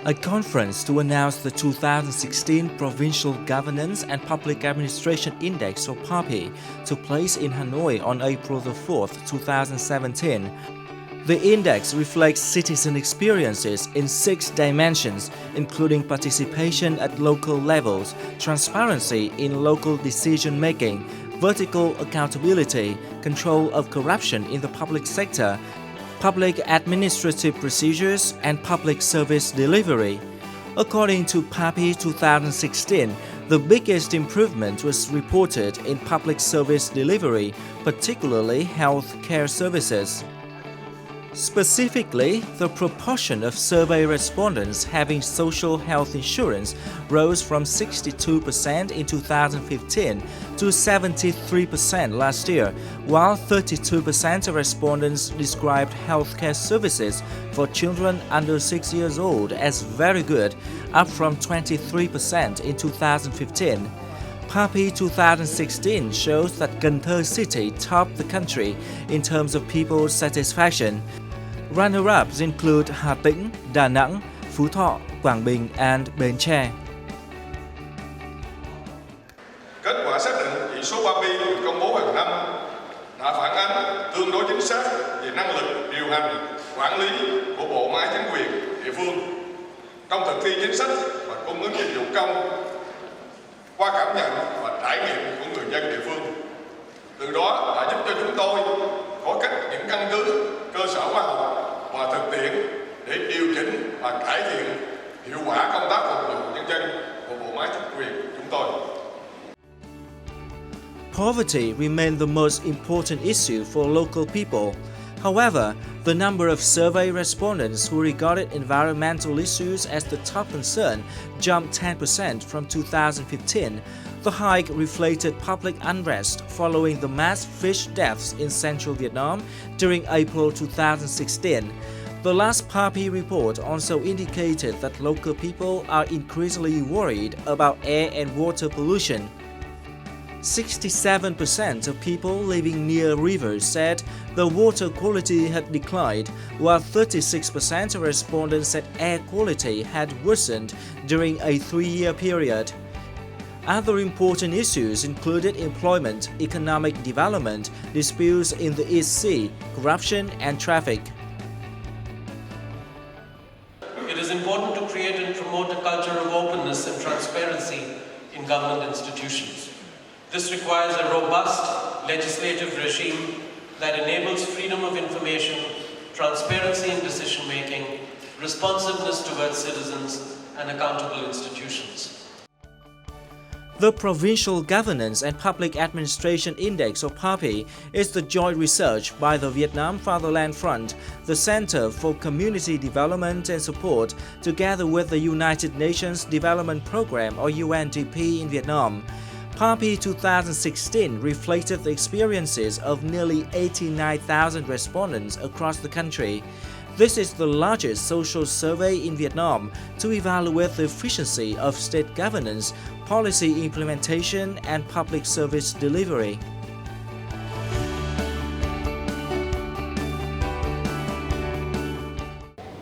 A conference to announce the 2016 Provincial Governance and Public Administration Index, or PAPI, took place in Hanoi on April the 4th, 2017. The index reflects citizen experiences in 6 dimensions, including participation at local levels, transparency in local decision-making, vertical accountability, control of corruption in the public sector, public administrative procedures, and public service delivery. According to PAPI 2016, the biggest improvement was reported in public service delivery, particularly health care services. Specifically, the proportion of survey respondents having social health insurance rose from 62% in 2015 to 73% last year, while 32% of respondents described healthcare services for children under 6 years old as very good, up from 23% in 2015. PAPI 2016 shows that Cần Thơ City topped the country in terms of people's satisfaction. Runner-ups include Hà Tĩnh, Đà Nẵng, Phú Thọ, Quảng Bình, and Bến Tre. Kết quả xác định chỉ số PAPI được công bố hàng năm đã phản ánh tương đối chính xác về năng lực điều hành, quản lý của bộ máy chính quyền địa phương trong thực thi chính sách và cung ứng dịch vụ công qua cảm nhận và trải nghiệm của người dân địa phương. Từ đó đã giúp cho chúng tôi có những căn cứ, cơ sở khoa học và thực tiễn để điều chỉnh và cải thiện hiệu quả công tác phục vụ nhân dân của bộ máy chính quyền chúng tôi. Poverty remained the most important issue for local people. However, the number of survey respondents who regarded environmental issues as the top concern jumped 10% from 2015. The hike reflected public unrest following the mass fish deaths in central Vietnam during April 2016. The last PAPI report also indicated that local people are increasingly worried about air and water pollution. 67% of people living near rivers said the water quality had declined, while 36% of respondents said air quality had worsened during a 3-year period. Other important issues included employment, economic development, disputes in the East Sea, corruption, and traffic. It is important to create and promote a culture of openness and transparency in government institutions. This requires a robust legislative regime that enables freedom of information, transparency in decision-making, responsiveness towards citizens, and accountable institutions. The Provincial Governance and Public Administration Index, or PAPI, is the joint research by the Vietnam Fatherland Front, the Center for Community Development and Support, together with the United Nations Development Program, or UNDP, in Vietnam. PAPI 2016 reflected the experiences of nearly 89,000 respondents across the country. This is the largest social survey in Vietnam to evaluate the efficiency of state governance, policy implementation, and public service delivery.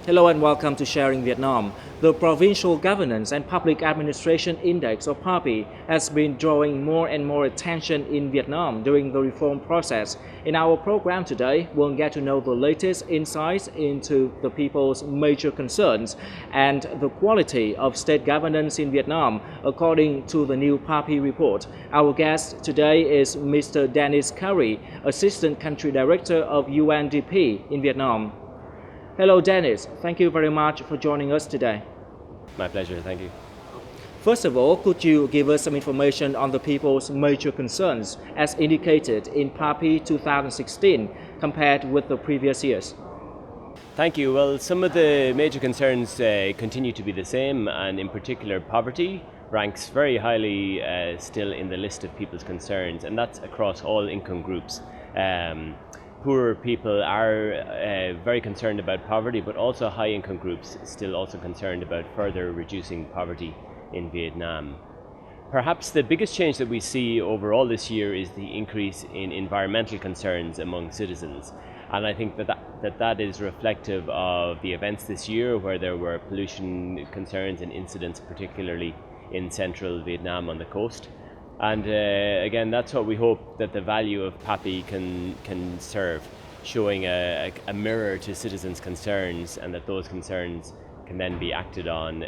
Hello and welcome to Sharing Vietnam. The Provincial Governance and Public Administration Index, or PAPI, has been drawing more and more attention in Vietnam during the reform process. In our program today, we'll get to know the latest insights into the people's major concerns and the quality of state governance in Vietnam, according to the new PAPI report. Our guest today is Mr. Dennis Curry, Assistant Country Director of UNDP in Vietnam. Hello Dennis, thank you very much for joining us today. My pleasure, thank you. First of all, could you give us some information on the people's major concerns as indicated in PAPI 2016 compared with the previous years? Thank you. Well, some of the major concerns continue to be the same, and in particular poverty ranks very highly still in the list of people's concerns, and that's across all income groups. Poorer people are very concerned about poverty, but also high income groups still also concerned about further reducing poverty in Vietnam. Perhaps the biggest change that we see overall this year is the increase in environmental concerns among citizens. And I think that is reflective of the events this year, where there were pollution concerns and incidents, particularly in central Vietnam on the coast. And again, that's what we hope that the value of PAPI can serve, showing a mirror to citizens' concerns, and that those concerns can then be acted on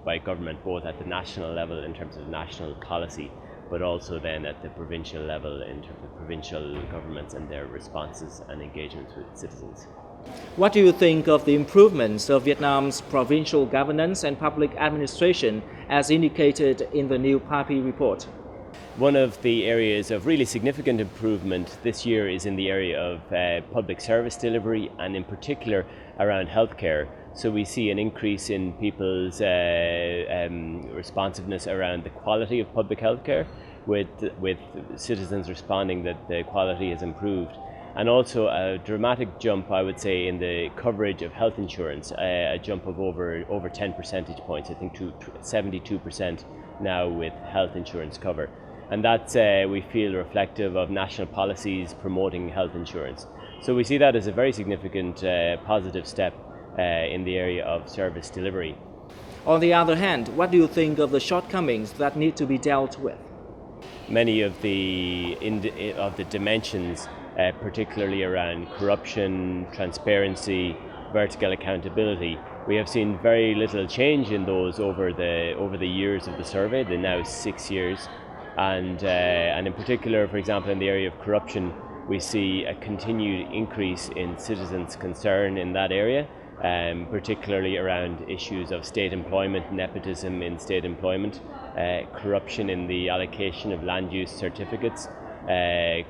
by government, both at the national level in terms of national policy, but also then at the provincial level in terms of provincial governments and their responses and engagements with citizens. What do you think of the improvements of Vietnam's provincial governance and public administration as indicated in the new PAPI report? One of the areas of really significant improvement this year is in the area of public service delivery, and in particular around healthcare. So we see an increase in people's responsiveness around the quality of public healthcare, with citizens responding that the quality has improved. And also a dramatic jump, I would say, in the coverage of health insurance, a jump of over 10 percentage points, I think to 72% now with health insurance cover. And that's, we feel, reflective of national policies promoting health insurance. So we see that as a very significant positive step in the area of service delivery. On the other hand, what do you think of the shortcomings that need to be dealt with? Many of the dimensions, particularly around corruption, transparency, vertical accountability, we have seen very little change in those over the years of the survey, the now 6 years. And in particular, for example, in the area of corruption, we see a continued increase in citizens' concern in that area, particularly around issues of state employment, nepotism in state employment, corruption in the allocation of land use certificates,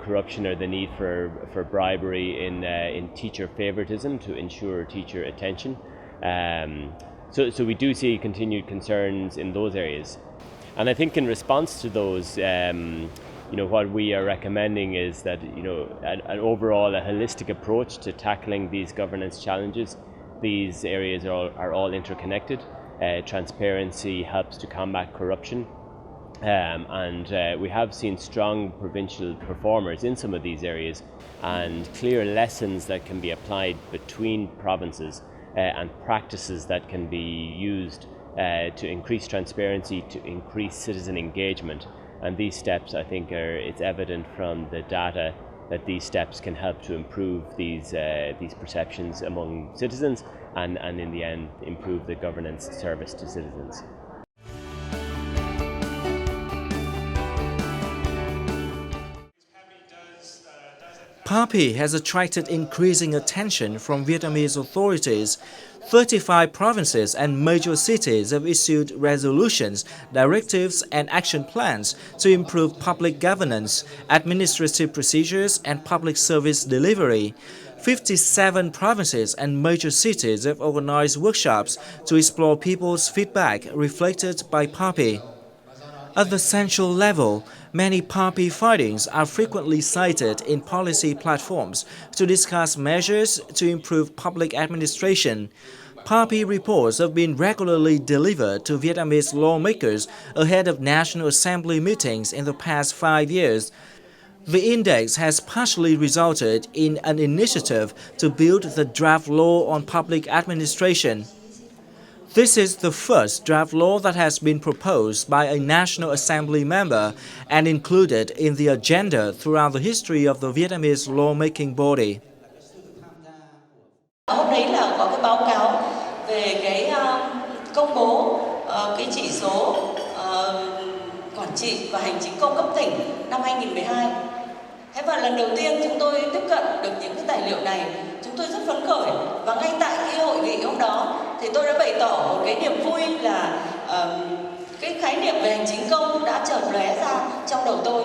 corruption or the need for bribery in teacher favoritism to ensure teacher attention. So we do see continued concerns in those areas. And I think in response to those, what we are recommending is that, an overall a holistic approach to tackling these governance challenges. These areas are all interconnected. Transparency helps to combat corruption. And we have seen strong provincial performers in some of these areas, and clear lessons that can be applied between provinces and practices that can be used to increase transparency, to increase citizen engagement. And these steps, I think, it's evident from the data that these steps can help to improve these perceptions among citizens, and in the end improve the governance service to citizens. PAPI has attracted increasing attention from Vietnamese authorities. 35 provinces and major cities have issued resolutions, directives and action plans to improve public governance, administrative procedures and public service delivery. 57 provinces and major cities have organized workshops to explore people's feedback reflected by PAPI. At the central level, many PAPI findings are frequently cited in policy platforms to discuss measures to improve public administration. PAPI reports have been regularly delivered to Vietnamese lawmakers ahead of National Assembly meetings in the past 5 years. The index has partially resulted in an initiative to build the draft law on public administration. This is the first draft law that has been proposed by a National Assembly member and included in the agenda throughout the history of the Vietnamese lawmaking body. Hôm đấy là có cái báo cáo về cái công bố cái chỉ số quản trị và hành chính công cấp tỉnh năm 2012. Thế và lần đầu tiên chúng tôi tiếp cận được những cái tài liệu này, chúng tôi rất phấn khởi, và ngay tại cái hội nghị hôm đó thì tôi đã bày tỏ một cái niềm vui là cái khái niệm về hành chính công đã chợt lóe ra trong đầu tôi.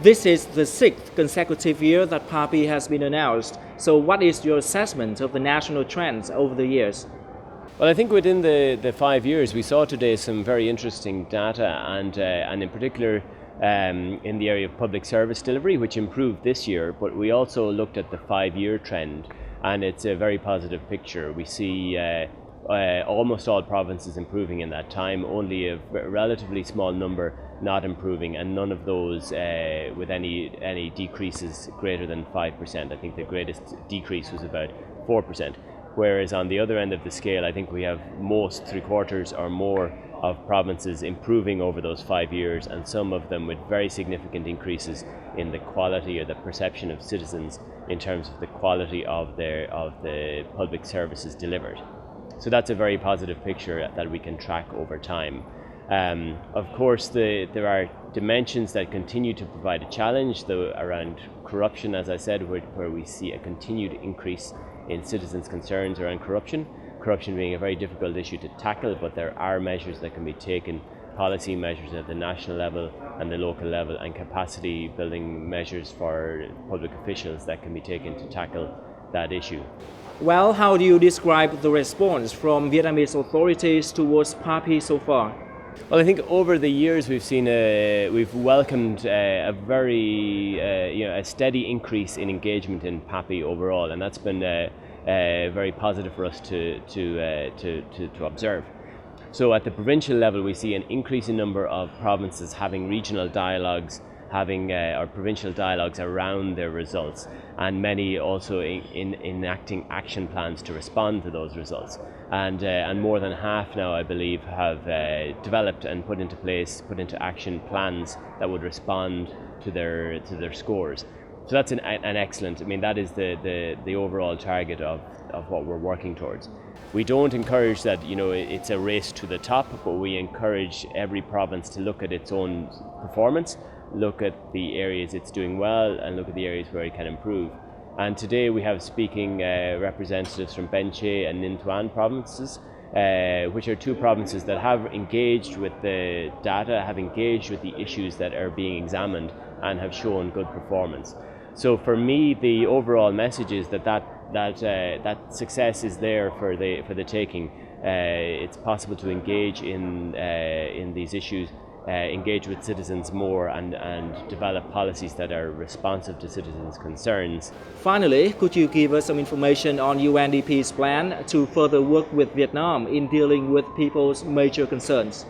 This is the 6th consecutive year that PAPI has been announced. So what is your assessment of the national trends over the years? Well, I think within the 5 years we saw today some very interesting data, and in particular in the area of public service delivery, which improved this year, but we also looked at the 5-year trend, and it's a very positive picture. We see almost all provinces improving in that time, only a relatively small number not improving, and none of those with any decreases greater than 5%. I think the greatest decrease was about 4%. Whereas on the other end of the scale, I think we have most, 3/4 or more, of provinces improving over those 5 years, and some of them with very significant increases in the quality or the perception of citizens in terms of the quality of the public services delivered. So that's a very positive picture that we can track over time. Of course, there are dimensions that continue to provide a challenge, though, around corruption, as I said, where we see a continued increase in citizens' concerns around corruption. Corruption being a very difficult issue to tackle, but there are measures that can be taken, policy measures at the national level and the local level, and capacity building measures for public officials that can be taken to tackle that issue. Well, how do you describe the response from Vietnamese authorities towards PAPI so far? Well, I think over the years we've welcomed a very a steady increase in engagement in PAPI overall, and that's been very positive for us to observe. So at the provincial level, we see an increasing number of provinces having regional dialogues, having or provincial dialogues around their results, and many also enacting action plans to respond to those results. And more than half now, I believe, have developed and put into action plans that would respond to their scores. So that's an excellent. I mean, that is the overall target of what we're working towards. We don't encourage that, it's a race to the top, but we encourage every province to look at its own performance, look at the areas it's doing well, and look at the areas where it can improve. And today we have speaking representatives from Ben Che and Ninh Thuan provinces, which are two provinces that have engaged with the data, have engaged with the issues that are being examined, and have shown good performance. So for me, the overall message is that success is there for the taking. It's possible to engage in these issues, engage with citizens more, and develop policies that are responsive to citizens' concerns. Finally, could you give us some information on UNDP's plan to further work with Vietnam in dealing with people's major concerns?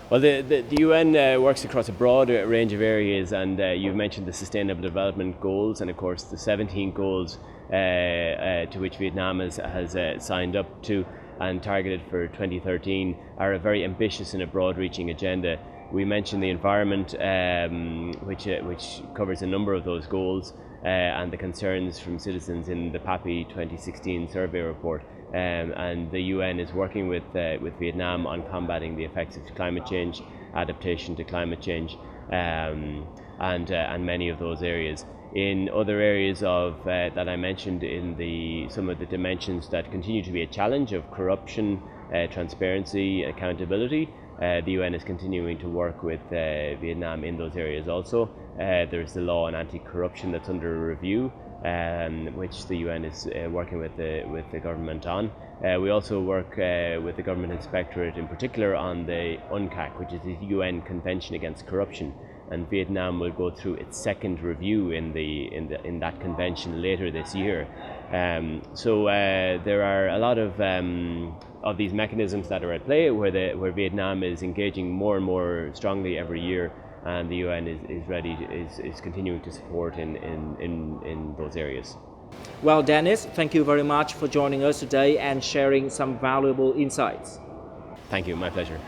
Well, the UN works across a broad range of areas, and you've mentioned the Sustainable Development Goals, and of course the 17 goals to which Vietnam has signed up to and targeted for 2013 are a very ambitious and a broad-reaching agenda. We mentioned the environment, which covers a number of those goals, and the concerns from citizens in the PAPI 2016 survey report. And the UN is working with Vietnam on combating the effects of climate change, adaptation to climate change, and many of those areas. In other areas that I mentioned, in some of the dimensions that continue to be a challenge of corruption, transparency, accountability, the UN is continuing to work with Vietnam in those areas also. There's the law on anti-corruption that's under review, which the UN is working with the government on. We also work with the government inspectorate in particular on the UNCAC, which is the UN Convention Against Corruption, and Vietnam will go through its second review in that convention later this year. So there are a lot of these mechanisms that are at play where Vietnam is engaging more and more strongly every year, and the UN is continuing to support in those areas. Well, Dennis, thank you very much for joining us today and sharing some valuable insights. Thank you, my pleasure.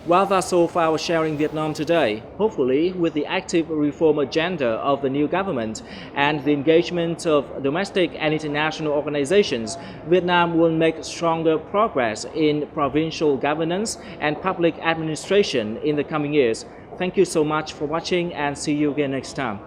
Well, that's all for our Sharing Vietnam today. Hopefully, with the active reform agenda of the new government and the engagement of domestic and international organizations, Vietnam will make stronger progress in provincial governance and public administration in the coming years. Thank you so much for watching, and see you again next time.